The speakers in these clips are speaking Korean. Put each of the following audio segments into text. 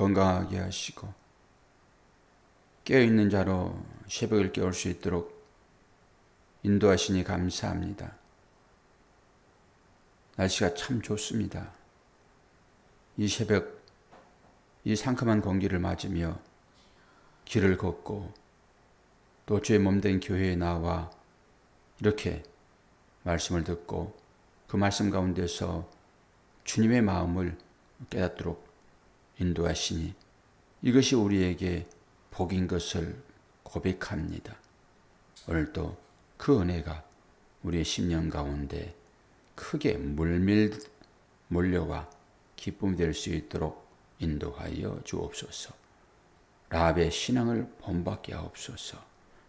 건강하게 하시고 깨어있는 자로 새벽을 깨울 수 있도록 인도하시니 감사합니다. 날씨가 참 좋습니다. 이 새벽 이 상큼한 공기를 맞으며 길을 걷고 또 주의 몸된 교회에 나와 이렇게 말씀을 듣고 그 말씀 가운데서 주님의 마음을 깨닫도록 인도하시니 이것이 우리에게 복인 것을 고백합니다. 오늘도 그 은혜가 우리의 심령 가운데 크게 물밀 몰려와 기쁨이 될 수 있도록 인도하여 주옵소서. 라합의 신앙을 본받게 하옵소서.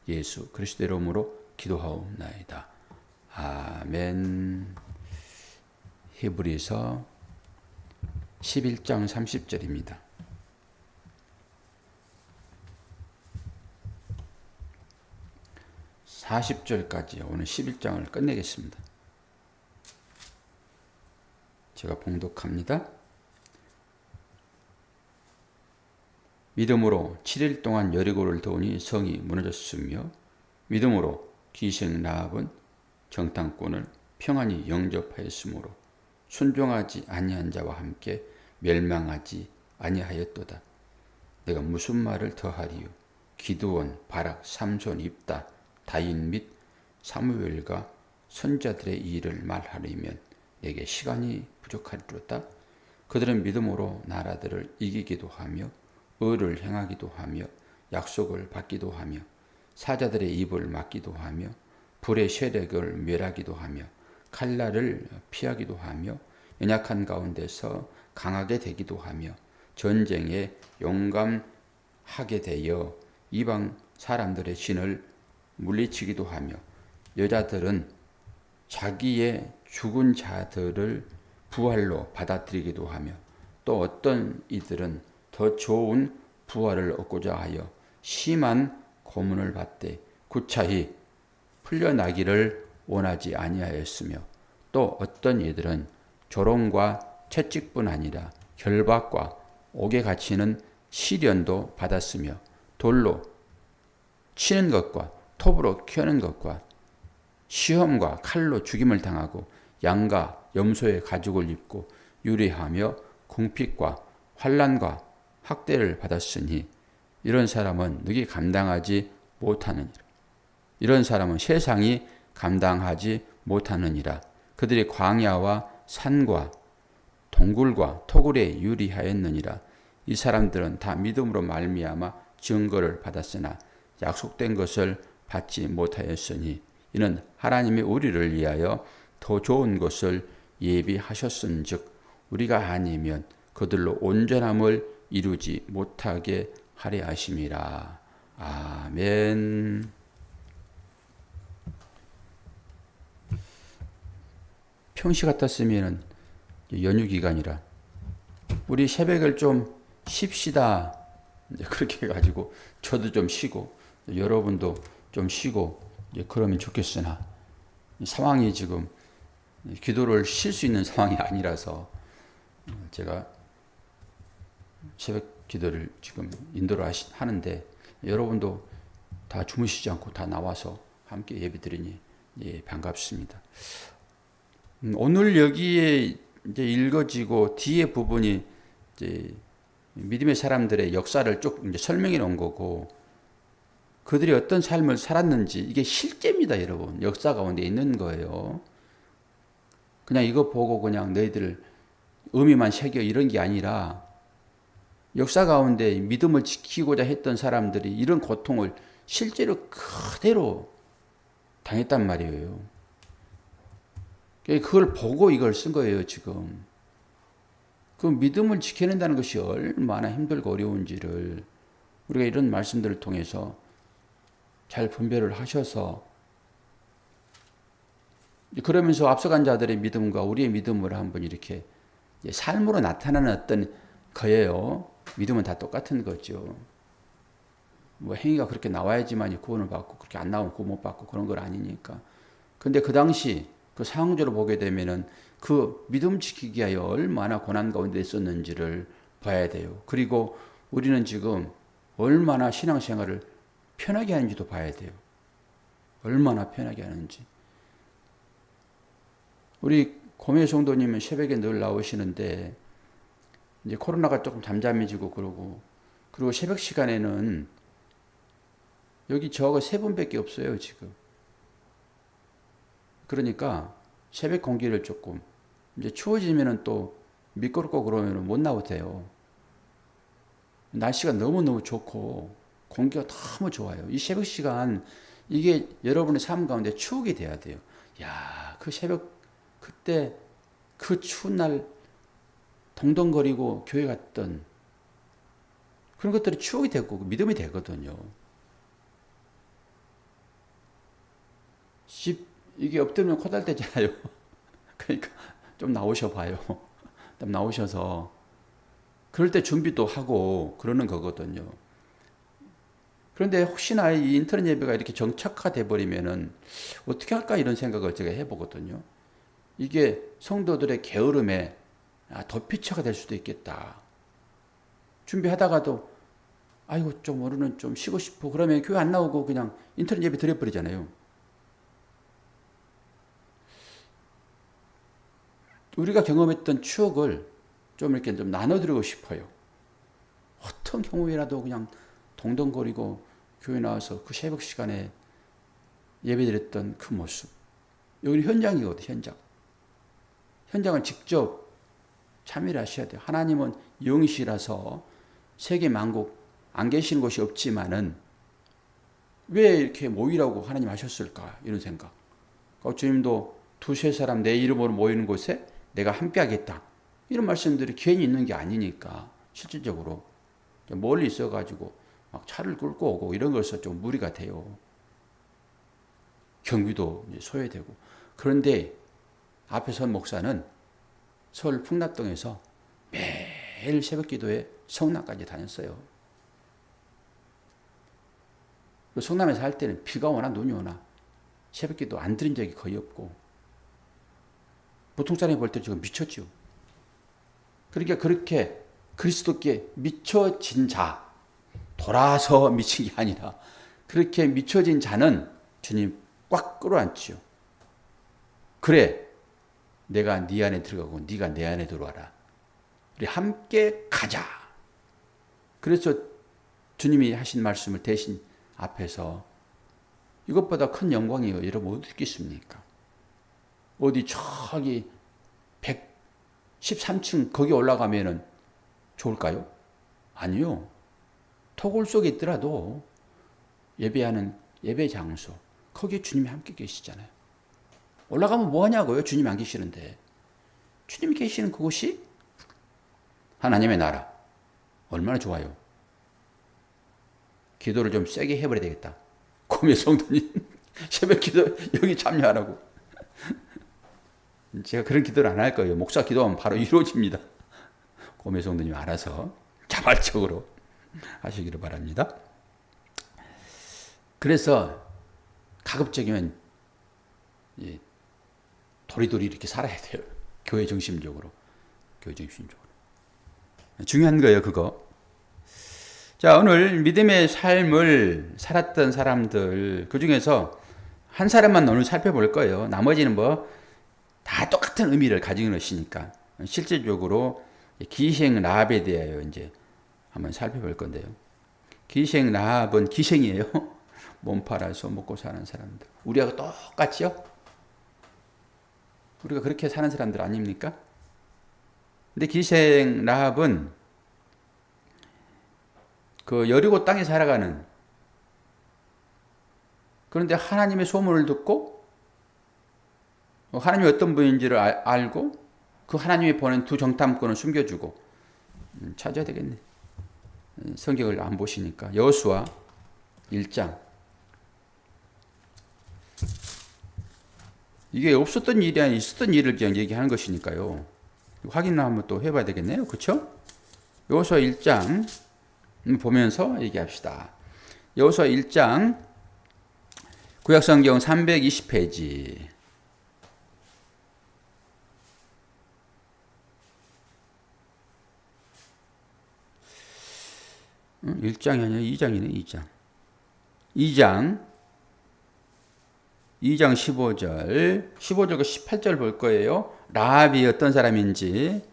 예수 그리스도의 이름으로 기도하옵나이다. 아멘. 히브리서 11장 30절입니다. (40절까지) 오늘 11장을 끝내겠습니다. 제가 봉독합니다. 믿음으로 7일 동안 여리고를 도우니 성이 무너졌으며 믿음으로 기생 라합은 정탐꾼을 평안히 영접하였으므로 순종하지 아니한 자와 함께 멸망하지 아니하였도다. 내가 무슨 말을 더하리요. 기드온, 바락, 삼손, 입다, 다윗 및 사무엘과 선자들의 일을 말하려면 내게 시간이 부족하리로다. 그들은 믿음으로 나라들을 이기기도 하며 의를 행하기도 하며 약속을 받기도 하며 사자들의 입을 막기도 하며 불의 세력을 멸하기도 하며 칼날을 피하기도 하며 연약한 가운데서 강하게 되기도 하며 전쟁에 용감하게 되어 이방 사람들의 신을 물리치기도 하며 여자들은 자기의 죽은 자들을 부활로 받아들이기도 하며 또 어떤 이들은 더 좋은 부활을 얻고자 하여 심한 고문을 받되 구차히 풀려나기를 원하지 아니하였으며 또 어떤 이들은 조롱과 채찍뿐 아니라 결박과 옥에 갇히는 시련도 받았으며 돌로 치는 것과 톱으로 켜는 것과 시험과 칼로 죽임을 당하고 양과 염소의 가죽을 입고 유리하며 궁핍과 환난과 학대를 받았으니 이런 사람은 능히 감당하지 못하느니라. 이런 사람은 세상이 감당하지 못하느니라. 그들이 광야와 산과 동굴과 토굴에 유리하였느니라. 이 사람들은 다 믿음으로 말미암아 증거를 받았으나 약속된 것을 받지 못하였으니 이는 하나님이 우리를 위하여 더 좋은 것을 예비하셨은즉 우리가 아니면 그들로 온전함을 이루지 못하게 하려 하심이라. 아멘. 평시 같았으면 연휴 기간이라 우리 새벽을 좀 쉽시다. 그렇게 해가지고 저도 좀 쉬고 여러분도 좀 쉬고 그러면 좋겠으나 상황이 지금 기도를 쉴 수 있는 상황이 아니라서 제가 새벽 기도를 지금 인도를 하는데 여러분도 다 주무시지 않고 다 나와서 함께 예배드리니 반갑습니다. 오늘 여기에 이제 읽어지고 뒤에 부분이 이제 믿음의 사람들의 역사를 쭉 이제 설명해 놓은 거고 그들이 어떤 삶을 살았는지 이게 실제입니다, 여러분. 역사 가운데 있는 거예요. 그냥 이거 보고 그냥 너희들 의미만 새겨 이런 게 아니라 역사 가운데 믿음을 지키고자 했던 사람들이 이런 고통을 실제로 그대로 당했단 말이에요. 그걸 보고 이걸 쓴 거예요, 지금. 그 믿음을 지켜낸다는 것이 얼마나 힘들고 어려운지를 우리가 이런 말씀들을 통해서 잘 분별을 하셔서 그러면서 앞서간 자들의 믿음과 우리의 믿음을 한번 이렇게 삶으로 나타나는 어떤 거예요. 믿음은 다 똑같은 거죠. 뭐 행위가 그렇게 나와야지만 구원을 받고 그렇게 안 나오면 구원 못 받고 그런 건 아니니까. 근데 그 당시 그 상황적으로 보게 되면은 그 믿음 지키기 위하여 얼마나 고난 가운데 있었는지를 봐야 돼요. 그리고 우리는 지금 얼마나 신앙생활을 편하게 하는지도 봐야 돼요. 얼마나 편하게 하는지. 우리 고매 성도님은 새벽에 늘 나오시는데 이제 코로나가 조금 잠잠해지고 그리고 새벽 시간에는 여기 저하고 세 분밖에 없어요 지금. 그러니까 새벽 공기를 조금 이제 추워지면은 또 미끄럽고 그러면 못 나오세요. 날씨가 너무너무 좋고 공기가 너무 좋아요. 이 새벽 시간 이게 여러분의 삶 가운데 추억이 돼야 돼요. 야, 그 새벽 그때 그 추운 날 동동거리고 교회 갔던 그런 것들이 추억이 되고 믿음이 되거든요. 이게 엎드리면 코달대잖아요. 그러니까 좀 나오셔 봐요. 좀 나오셔서 그럴 때 준비도 하고 그러는 거거든요. 그런데 혹시나 이 인터넷 예배가 이렇게 정착화돼 버리면은 어떻게 할까 이런 생각을 제가 해보거든요. 이게 성도들의 게으름에 도피처가 될 수도 있겠다. 준비하다가도 아이고 좀 오늘은 좀 쉬고 싶어. 그러면 교회 안 나오고 그냥 인터넷 예배 드려버리잖아요. 우리가 경험했던 추억을 좀 이렇게 좀 나눠드리고 싶어요. 어떤 경우에라도 그냥 동동거리고 교회 나와서 그 새벽 시간에 예배드렸던 그 모습. 여기는 현장이거든요, 현장. 현장을 직접 참여를 하셔야 돼요. 하나님은 영이시라서 세계 만국 안 계시는 곳이 없지만은 왜 이렇게 모이라고 하나님 하셨을까? 이런 생각. 주님도 두세 사람 내 이름으로 모이는 곳에 내가 함께 하겠다. 이런 말씀들이 괜히 있는 게 아니니까 실질적으로 멀리 있어가지고 막 차를 끌고 오고 이런 것은 좀 무리가 돼요. 경비도 소요되고. 그런데 앞에 선 목사는 서울 풍납동에서 매일 새벽 기도에 성남까지 다녔어요. 성남에서 할 때는 비가 오나 눈이 오나 새벽 기도 안 드린 적이 거의 없고 보통 사람이 볼 때 지금 미쳤죠. 그러니까 그렇게 그리스도께 미쳐진 자, 돌아서 미친 게 아니라 그렇게 미쳐진 자는 주님 꽉 끌어안지요. 그래, 내가 네 안에 들어가고 네가 내 안에 들어와라. 우리 함께 가자. 그래서 주님이 하신 말씀을 대신 앞에서 이것보다 큰 영광이요. 여러분 어디 있겠습니까? 어디 저기 113층 거기 올라가면은 좋을까요? 아니요. 토굴 속에 있더라도 예배하는 예배 장소 거기에 주님이 함께 계시잖아요. 올라가면 뭐 하냐고요? 주님이 안 계시는데. 주님이 계시는 그곳이 하나님의 나라. 얼마나 좋아요. 기도를 좀 세게 해버려야 되겠다. 고매 성도님 새벽 기도 여기 참여하라고. 제가 그런 기도를 안 할 거예요. 목사 기도하면 바로 이루어집니다. 고매 성도님 알아서 자발적으로 하시기를 바랍니다. 그래서 가급적이면 도리도리 이렇게 살아야 돼요. 교회 중심적으로. 교회 중심적으로. 중요한 거예요, 그거. 자, 오늘 믿음의 삶을 살았던 사람들, 그 중에서 한 사람만 오늘 살펴볼 거예요. 나머지는 뭐 다 똑같은 의미를 가지고 있으니까. 실질적으로 기생 라합에 대하여 이제 한번 살펴볼 건데요. 기생 라합은 기생이에요. 몸 팔아서 먹고 사는 사람들. 우리하고 똑같죠? 우리가 그렇게 사는 사람들 아닙니까? 근데 기생 라합은 그 여리고 땅에 살아가는, 그런데 하나님의 소문을 듣고 하나님이 어떤 분인지를 알고 그 하나님이 보낸 두 정탐꾼을 숨겨주고 찾아야 되겠네. 성경을 안 보시니까 여호수아 1장. 이게 없었던 일이 아니라 있었던 일을 그냥 얘기하는 것이니까요. 확인을 한번 또 해봐야 되겠네요. 그렇죠? 여호수아 1장 보면서 얘기합시다. 여호수아 1장 구약성경 320페이지. 1장이 아니라 2장이네, 2장. 2장 15절, 15절과 18절 볼 거예요. 라합이 어떤 사람인지.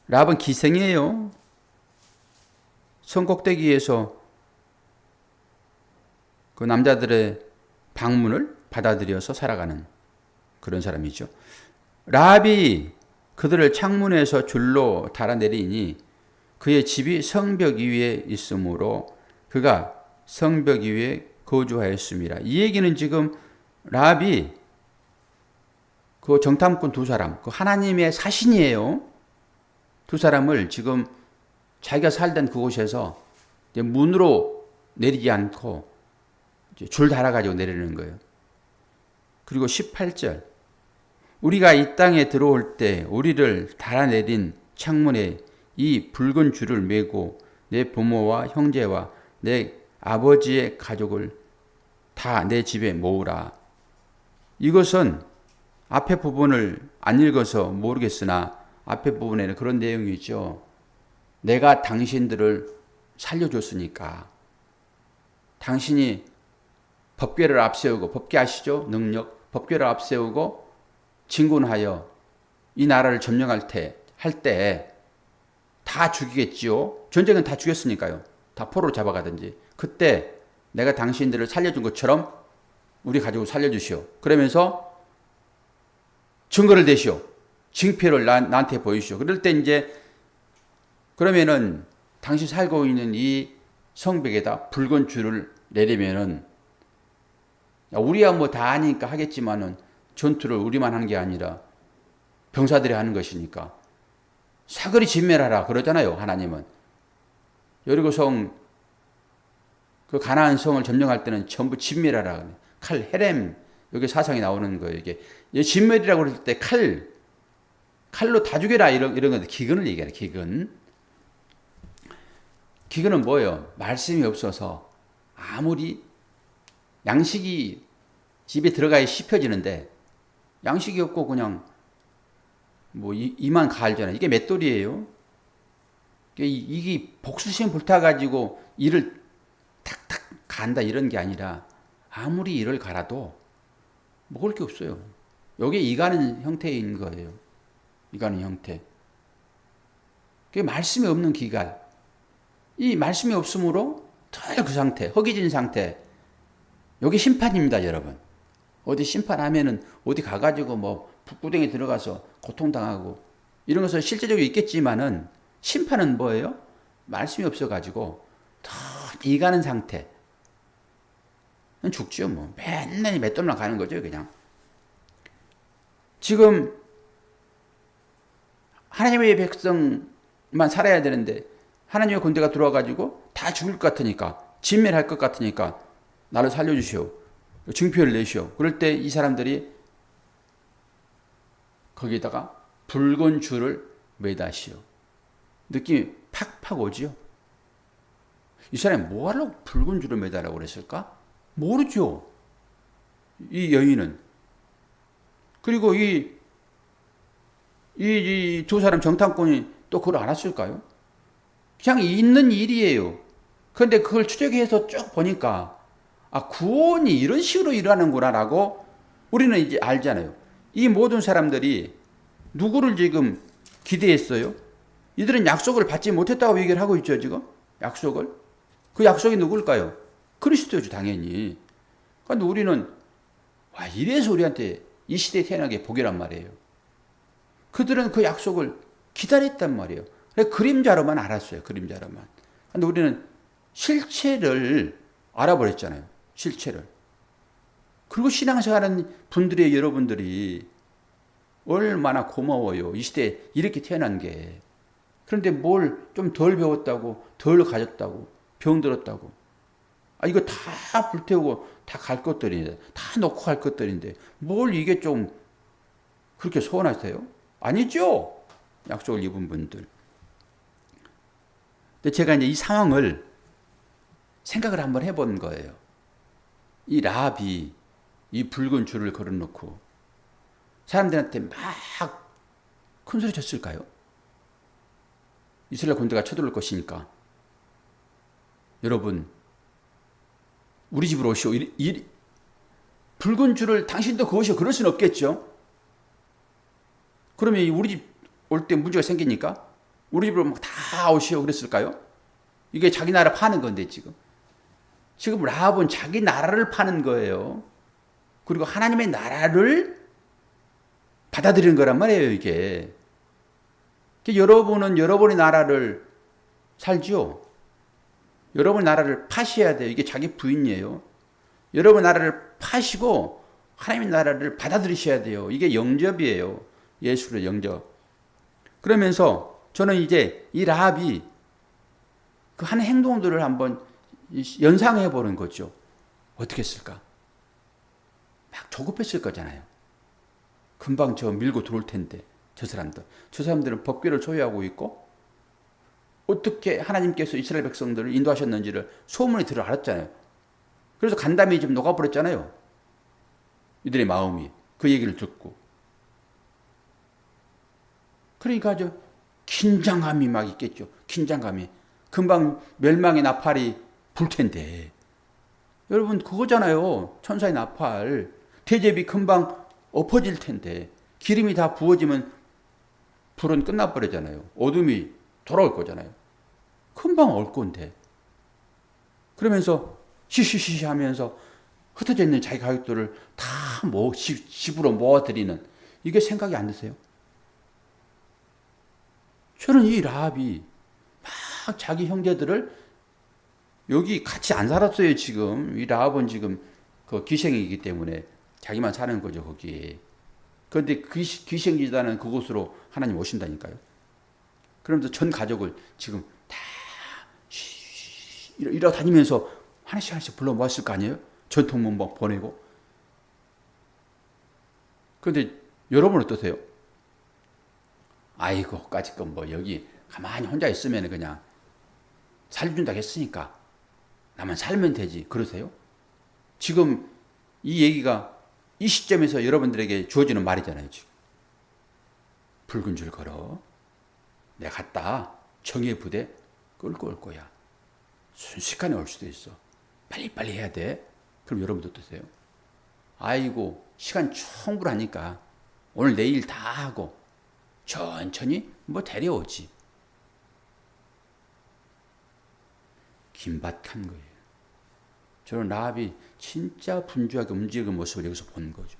라합은 기생이에요. 성 꼭대기에서 그 남자들의 방문을 받아들여서 살아가는 그런 사람이죠. 라합이 그들을 창문에서 줄로 달아내리니 그의 집이 성벽 위에 있으므로 그가 성벽 위에 거주하였습니다. 이 얘기는 지금 라합이 그 정탐꾼 두 사람, 그 하나님의 사신이에요. 두 사람을 지금 자기가 살던 그곳에서 문으로 내리지 않고 줄 달아가지고 내리는 거예요. 그리고 18절. 우리가 이 땅에 들어올 때 우리를 달아내린 창문에 이 붉은 줄을 메고 내 부모와 형제와 내 아버지의 가족을 다 내 집에 모으라. 이것은 앞에 부분을 안 읽어서 모르겠으나 앞에 부분에는 그런 내용이 있죠. 내가 당신들을 살려줬으니까 당신이 법궤를 앞세우고, 법궤 아시죠? 능력. 법궤를 앞세우고 진군하여 이 나라를 점령할 때 다 죽이겠지요. 전쟁은 다 죽였으니까요. 다 포로로 잡아가든지. 그때 내가 당신들을 살려준 것처럼 우리 가족을 살려주시오. 그러면서 증거를 대시오. 징표를 나한테 보이시오. 그럴 때 이제 그러면은 당신 살고 있는 이 성벽에다 붉은 줄을 내리면은 우리야 뭐 다 아니까 하겠지만은 전투를 우리만 하는 게 아니라 병사들이 하는 것이니까 사거리 진멸하라 그러잖아요. 하나님은 여리고성 그 가나안 성을 점령할 때는 전부 진멸하라. 칼 헤렘 여기 사상이 나오는 거예요. 이게 진멸이라고 그럴 때 칼로 다 죽여라 이런 건데 기근을 얘기해요. 기근은 뭐예요? 말씀이 없어서 아무리 양식이 집에 들어가야 씹혀지는데 양식이 없고 그냥 뭐 이만 갈잖아요. 이게 맷돌이에요. 이게 복수심 불타가지고 이를 탁탁 간다 이런 게 아니라 아무리 이를 갈아도 먹을 게 없어요. 이게 이가는 형태인 거예요. 이가는 형태. 그게 말씀이 없는 기갈. 이 말씀이 없으므로 덜 그 상태, 허기진 상태. 이게 심판입니다, 여러분. 어디 심판하면은 어디 가가지고 뭐 북구덩이 들어가서 고통당하고 이런 것은 실제적으로 있겠지만은 심판은 뭐예요? 말씀이 없어가지고 더 이가는 상태. 죽죠, 뭐. 맨날 맷돌만 가는 거죠, 그냥. 지금 하나님의 백성만 살아야 되는데 하나님의 군대가 들어와가지고 다 죽을 것 같으니까 진멸할 것 같으니까 나를 살려주시오. 증표를 내시오. 그럴 때 이 사람들이 거기다가 붉은 줄을 매다시오. 느낌이 팍팍 오지요. 이 사람이 뭐 하려고 붉은 줄을 매달라고 그랬을까? 모르죠. 이 여인은. 그리고 이 두 사람 정탐꾼이 또 그걸 알았을까요? 그냥 있는 일이에요. 그런데 그걸 추적해서 쭉 보니까 구원이 이런 식으로 일어나는구나라고 우리는 이제 알잖아요. 이 모든 사람들이 누구를 지금 기대했어요? 이들은 약속을 받지 못했다고 얘기를 하고 있죠, 지금. 약속을. 그 약속이 누굴까요? 그리스도죠, 당연히. 그런데 우리는 이래서 우리한테 이 시대에 태어난 게 복이란 말이에요. 그들은 그 약속을 기다렸단 말이에요. 그림자로만 알았어요, 그림자로만. 그런데 우리는 실체를 알아버렸잖아요. 실체를. 그리고 신앙생활하는 분들의 여러분들이 얼마나 고마워요. 이 시대에 이렇게 태어난 게. 그런데 뭘 좀 덜 배웠다고, 덜 가졌다고, 병들었다고. 이거 다 불태우고 다 갈 것들인데, 다 놓고 갈 것들인데, 뭘 이게 좀 그렇게 소원하세요? 아니죠? 약속을 입은 분들. 근데 제가 이제 이 상황을 생각을 한번 해본 거예요. 이 라합이 이 붉은 줄을 걸어놓고 사람들한테 막 큰 소리 쳤을까요? 이스라엘 군대가 쳐들어올 것이니까. 여러분, 우리 집으로 오시오. 붉은 줄을 당신도 그것이오. 그럴 수는 없겠죠. 그러면 우리 집 올 때 문제가 생기니까 우리 집으로 막 다 오시오 그랬을까요? 이게 자기 나라 파는 건데 지금 라합은 자기 나라를 파는 거예요. 그리고 하나님의 나라를 받아들이는 거란 말이에요. 이게 여러분은 여러분의 나라를 살지요. 여러분 나라를 파셔야 돼요. 이게 자기 부인이에요. 여러분 나라를 파시고 하나님의 나라를 받아들이셔야 돼요. 이게 영접이에요. 예수의 영접. 그러면서 저는 이제 이 라합이 그 한 행동들을 한번 연상해 보는 거죠. 어떻게 했을까? 막 조급했을 거잖아요. 금방 저 밀고 들어올 텐데 저 사람들은 법궤를 소유하고 있고 어떻게 하나님께서 이스라엘 백성들을 인도하셨는지를 소문이 들어 알았잖아요. 그래서 간담이 좀 녹아버렸잖아요. 이들의 마음이 그 얘기를 듣고. 그러니까 아주 긴장감이 막 있겠죠. 긴장감이. 금방 멸망의 나팔이 불 텐데. 여러분 그거잖아요. 천사의 나팔. 대접이 금방 엎어질 텐데. 기름이 다 부어지면 불은 끝나버리잖아요. 어둠이 돌아올 거잖아요. 금방 올 건데. 그러면서 시시시시 하면서 흩어져 있는 자기 가족들을 다 집으로 모아들이는 이게 생각이 안 드세요? 저는 이 라합이 막 자기 형제들을 여기 같이 안 살았어요, 지금. 이 라합은 지금 그 기생이기 때문에 자기만 사는 거죠, 거기에. 그런데 기생지다는 그곳으로 하나님 오신다니까요. 그러면서 전 가족을 지금 다 이러 다니면서 하나씩 불러 모았을 거 아니에요? 전통문 막 보내고. 그런데 여러분 어떠세요? 아이고, 까짓 건 뭐 여기 가만히 혼자 있으면 그냥 살준다고 했으니까 나만 살면 되지. 그러세요? 지금 이 얘기가 이 시점에서 여러분들에게 주어지는 말이잖아요. 지금. 붉은 줄 걸어. 내가 갔다. 정의의 부대 끌고 올 거야. 순식간에 올 수도 있어. 빨리빨리 해야 돼. 그럼 여러분도 어떠세요? 아이고, 시간 충분하니까 오늘 내일 다 하고 천천히 뭐 데려오지. 긴박한 거예요. 저는 라합이 진짜 분주하게 움직이는 모습을 여기서 본 거죠.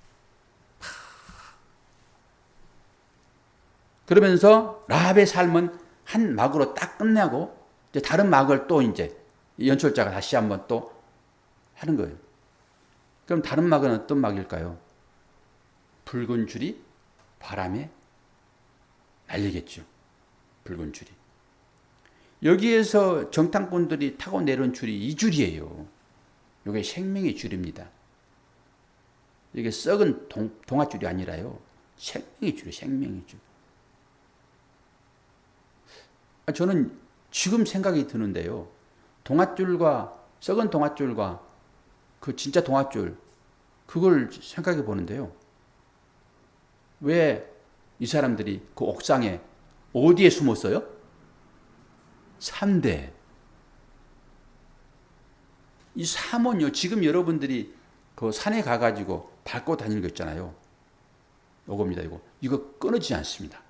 그러면서 라합의 삶은 한 막으로 딱 끝나고 이제 다른 막을 또 이제 연출자가 다시 한번 또 하는 거예요. 그럼 다른 막은 어떤 막일까요? 붉은 줄이 바람에 날리겠죠. 붉은 줄이. 여기에서 정탐꾼들이 타고 내려온 줄이 이 줄이에요. 이게 생명의 줄입니다. 이게 썩은 동아줄이 아니라요. 생명의 줄이에요. 생명의 줄. 저는 지금 생각이 드는데요. 동아줄과 썩은 동아줄과 그 진짜 동아줄 그걸 생각해 보는데요. 왜 이 사람들이 그 옥상에 어디에 숨었어요? 3대. 이 3원요. 지금 여러분들이 그 산에 가가지고 밟고 다니는 거 있잖아요. 요겁니다. 이거 끊어지지 않습니다.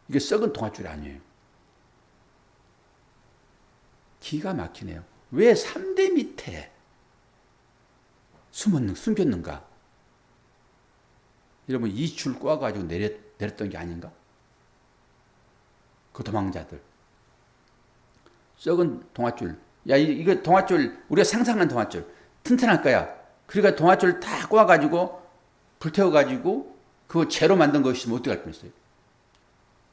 이게 썩은 동아줄이 아니에요. 기가 막히네요. 왜 3대 밑에 숨겼는가? 여러분 이 줄 꼬아가지고 내렸던 게 아닌가? 그 도망자들. 썩은 동아줄. 야, 이거 동아줄, 우리가 상상한 동아줄. 튼튼할 거야. 그러니까 동아줄 다 꼬아가지고, 불태워가지고, 그거 재로 만든 거 있으면 어떻게 할 뻔했어요?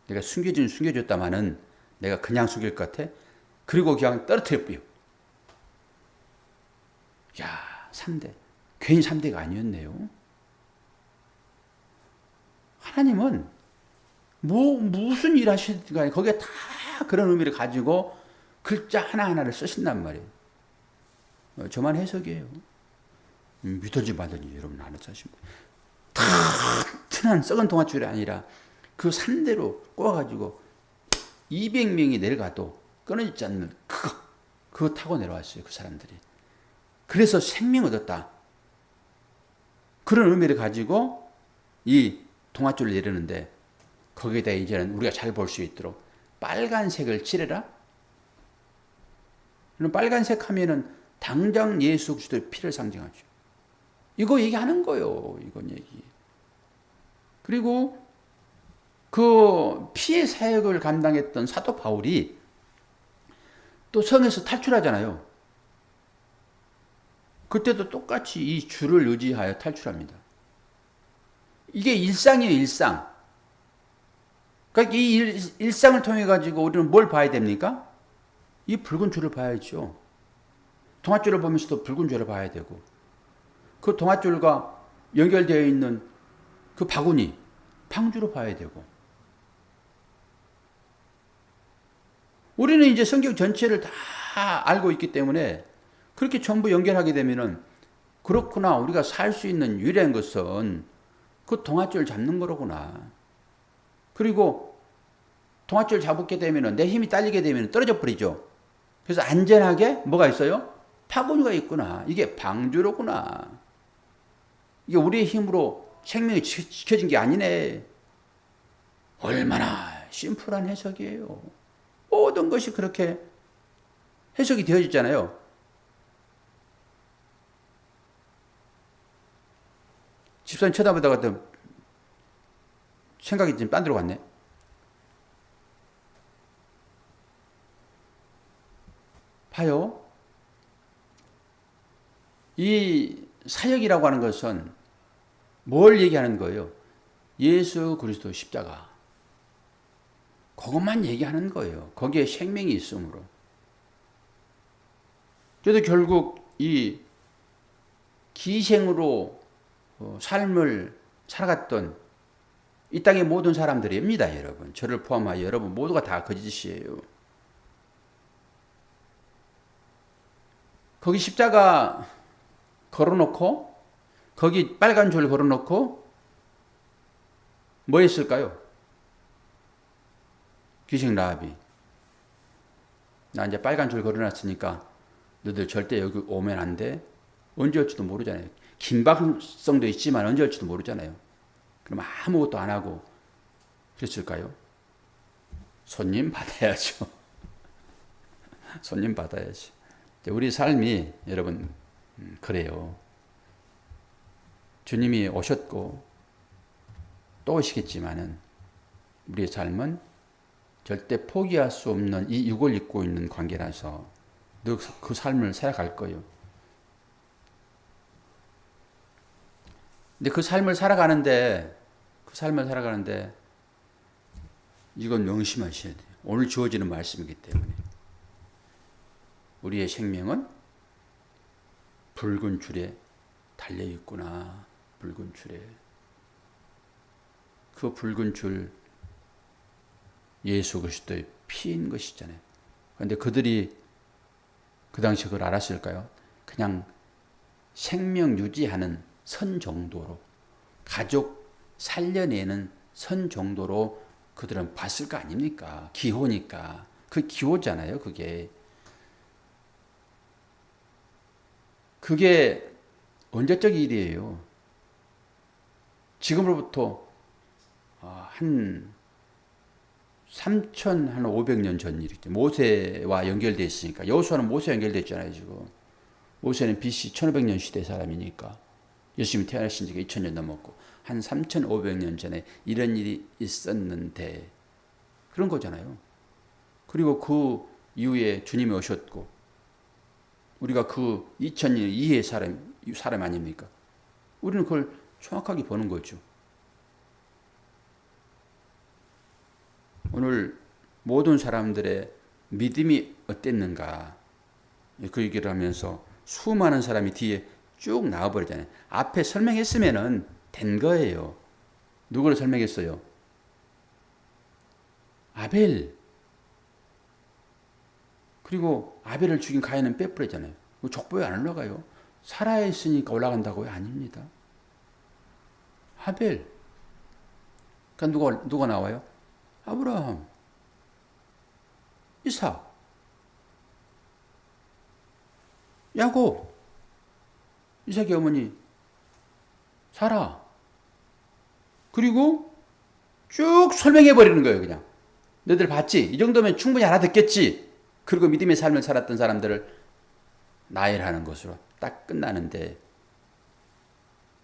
내가 숨겨줬다마는 내가 그냥 숨길 것 같아? 그리고 그냥 떨어뜨려버려. 야, 3대. 괜히 3대가 아니었네요. 하나님은 무슨 일 하시든가 거기에 다 그런 의미를 가지고 글자 하나하나를 쓰신단 말이에요. 저만 해석이에요. 믿든지 말든지 여러분 알아서 하시면 튼튼한 썩은 동아줄이 아니라 그 3대로 꼬아가지고 200명이 내려가도 끊어지지 않는 그거 타고 내려왔어요. 그 사람들이. 그래서 생명 얻었다. 그런 의미를 가지고 이 동아줄을 내리는데 거기에다 이제는 우리가 잘 볼 수 있도록 빨간색을 칠해라. 그럼 빨간색 하면은 당장 예수 그리스도의 피를 상징하죠. 이거 얘기하는 거예요. 이건 얘기. 그리고 그 피의 사역을 감당했던 사도 바울이 또 성에서 탈출하잖아요. 그때도 똑같이 이 주를 의지하여 탈출합니다. 이게 일상이에요, 일상. 그러니까 이 일상을 통해 가지고 우리는 뭘 봐야 됩니까? 이 붉은 줄을 봐야죠. 동아줄을 보면서도 붉은 줄을 봐야 되고, 그 동아줄과 연결되어 있는 그 바구니, 방주로 봐야 되고. 우리는 이제 성경 전체를 다 알고 있기 때문에 그렇게 전부 연결하게 되면은 그렇구나. 우리가 살 수 있는 유일한 것은 그 동아줄 잡는 거로구나. 그리고 동아줄 잡게 되면은 내 힘이 딸리게 되면 떨어져 버리죠. 그래서 안전하게 뭐가 있어요? 바구니가 있구나. 이게 방주로구나. 이게 우리의 힘으로 생명이 지켜진 게 아니네. 얼마나 심플한 해석이에요. 모든 것이 그렇게 해석이 되어졌잖아요. 집사님 쳐다보다가 생각이 좀 딴 데로 갔네. 봐요. 이 사역이라고 하는 것은 뭘 얘기하는 거예요? 예수 그리스도 십자가. 그것만 얘기하는 거예요. 거기에 생명이 있으므로. 그래도 결국 이 기생으로 삶을 살아갔던 이 땅의 모든 사람들입니다, 여러분. 저를 포함하여 여러분 모두가 다 거짓이에요. 거기 십자가 걸어놓고 거기 빨간 줄 걸어놓고 뭐 했을까요? 귀신 라합이 나 이제 빨간 줄 걸어놨으니까 너들 절대 여기 오면 안 돼. 언제 올지도 모르잖아요. 긴박성도 있지만 언제 올지도 모르잖아요. 그럼 아무것도 안 하고 그랬을까요? 손님 받아야죠. 손님 받아야죠. 우리 삶이 여러분 그래요. 주님이 오셨고 또 오시겠지만은 우리의 삶은 절대 포기할 수 없는 이 육을 입고 있는 관계라서 늘 그 삶을 살아갈 거예요. 근데 그 삶을 살아가는데 이건 명심하셔야 돼요. 오늘 주어지는 말씀이기 때문에 우리의 생명은 붉은 줄에 달려 있구나. 붉은 줄에. 그 붉은 줄 예수 그리스도의 피인 것이잖아요. 그런데 그들이 그 당시 그걸 알았을까요? 그냥 생명 유지하는 선 정도로, 가족 살려내는 선 정도로 그들은 봤을 거 아닙니까? 기호니까. 그 기호잖아요, 그게. 그게 언제적 일이에요? 지금으로부터 한 3,500년 전 일이죠. 모세와 연결되어 있으니까. 여호수아는 모세와 연결되어 있잖아요, 지금. 모세는 BC 1500년 시대 사람이니까. 예수님이 태어나신 지가 2000년 넘었고 한 3,500년 전에 이런 일이 있었는데 그런 거잖아요. 그리고 그 이후에 주님이 오셨고 우리가 그 2000년 이후의 사람 아닙니까? 우리는 그걸 정확하게 보는 거죠. 오늘 모든 사람들의 믿음이 어땠는가 그 얘기를 하면서 수많은 사람이 뒤에 쭉 나와버리잖아요. 앞에 설명했으면은 된 거예요. 누구를 설명했어요? 아벨. 그리고 아벨을 죽인 가인은 빼버리잖아요. 족보에 안 올라가요. 살아있으니까 올라간다고요? 아닙니다. 아벨. 그러니까 누가 나와요? 아브라함, 이삭. 야곱, 이삭의 어머니 사라. 그리고 쭉 설명해 버리는 거예요. 그냥 너희들 봤지? 이 정도면 충분히 알아듣겠지? 그리고 믿음의 삶을 살았던 사람들을 나열하는 것으로 딱 끝나는데,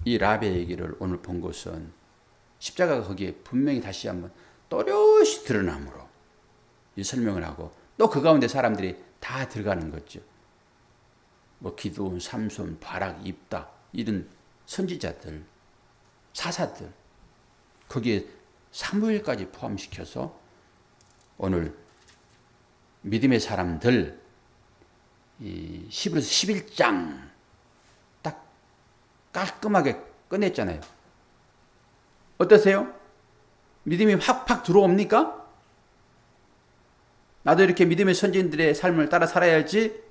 이 라합의 얘기를 오늘 본 것은 십자가가 거기에 분명히 다시 한번 또렷이 드러나므로 이 설명을 하고, 또 그 가운데 사람들이 다 들어가는 거죠. 뭐 기드온, 삼손, 바락, 입다, 이런 선지자들, 사사들, 거기에 사무엘까지 포함시켜서 오늘 믿음의 사람들, 이 히브리서 11장 딱 깔끔하게 끝냈잖아요. 어떠세요? 믿음이 확 들어옵니까? 나도 이렇게 믿음의 선지인들의 삶을 따라 살아야지.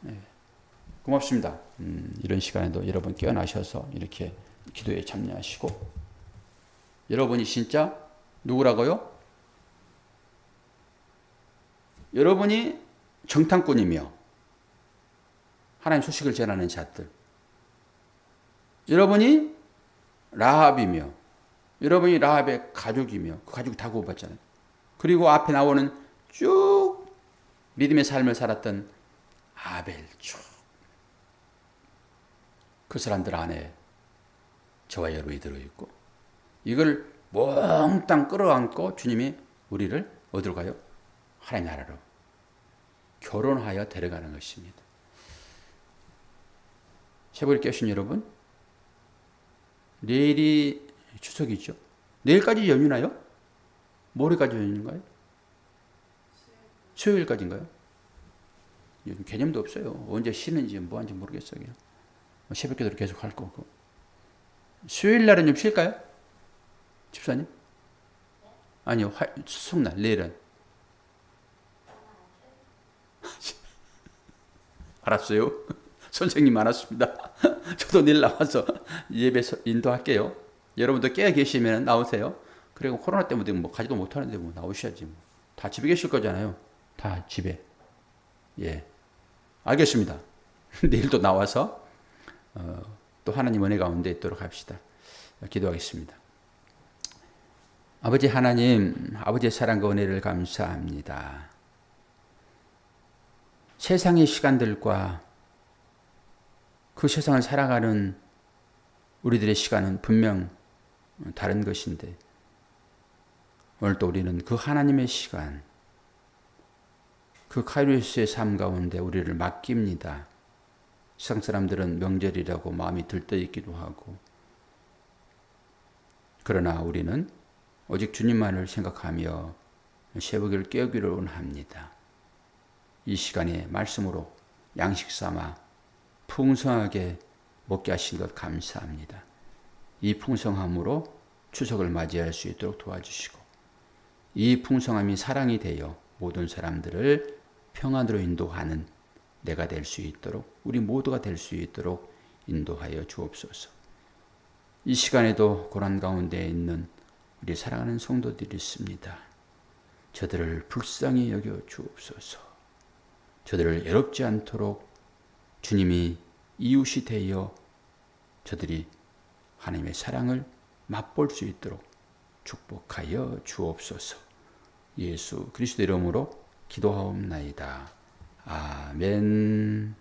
네, 고맙습니다. 이런 시간에도 여러분 깨어나셔서 이렇게 기도에 참여하시고, 여러분이 진짜 누구라고요? 여러분이 정탐꾼이며 하나님 소식을 전하는 자들, 여러분이 라합이며, 여러분이 라합의 가족이며, 그 가족이 다 구원받잖아요. 그리고 앞에 나오는 쭉 믿음의 삶을 살았던 아벨, 쭉 그 사람들 안에 저와 여러분이 들어있고, 이걸 몽땅 끌어안고 주님이 우리를 어디로 가요? 하나님 나라로 결혼하여 데려가는 것입니다. 새벽을 깨신 여러분, 내일이 추석이죠. 내일까지 연휴나요? 모레까지 연휴인가요? 수요일까지인가요? 요즘 개념도 없어요. 언제 쉬는지 뭐 하는지 모르겠어요. 그냥 새벽 기도를 계속 할 거고. 수요일 날은 좀 쉴까요? 집사님? 아니요, 추석날, 내일은. 알았어요. 선생님 알았습니다. 저도 내일 나와서 예배 인도할게요. 여러분도 깨어 계시면 나오세요. 그리고 코로나 때문에 뭐 가지도 못하는데 뭐 나오셔야지. 뭐. 다 집에 계실 거잖아요. 다 집에. 예. 알겠습니다. 내일도 나와서 또 하나님 은혜 가운데 있도록 합시다. 기도하겠습니다. 아버지 하나님, 아버지의 사랑과 은혜를 감사합니다. 세상의 시간들과 그 세상을 살아가는 우리들의 시간은 분명 다른 것인데, 오늘 또 우리는 그 하나님의 시간, 그 카이로스의 삶 가운데 우리를 맡깁니다. 세상 사람들은 명절이라고 마음이 들떠있기도 하고, 그러나 우리는 오직 주님만을 생각하며 새벽을 깨우기를 원합니다. 이 시간에 말씀으로 양식 삼아 풍성하게 먹게 하신 것 감사합니다. 이 풍성함으로 추석을 맞이할 수 있도록 도와주시고, 이 풍성함이 사랑이 되어 모든 사람들을 평안으로 인도하는 내가 될 수 있도록, 우리 모두가 될 수 있도록 인도하여 주옵소서. 이 시간에도 고난 가운데 있는 우리 사랑하는 성도들이 있습니다. 저들을 불쌍히 여겨 주옵소서. 저들을 외롭지 않도록 주님이 이웃이 되어 저들이 하나님의 사랑을 맛볼 수 있도록 축복하여 주옵소서. 예수 그리스도 이름으로 기도하옵나이다. 아멘.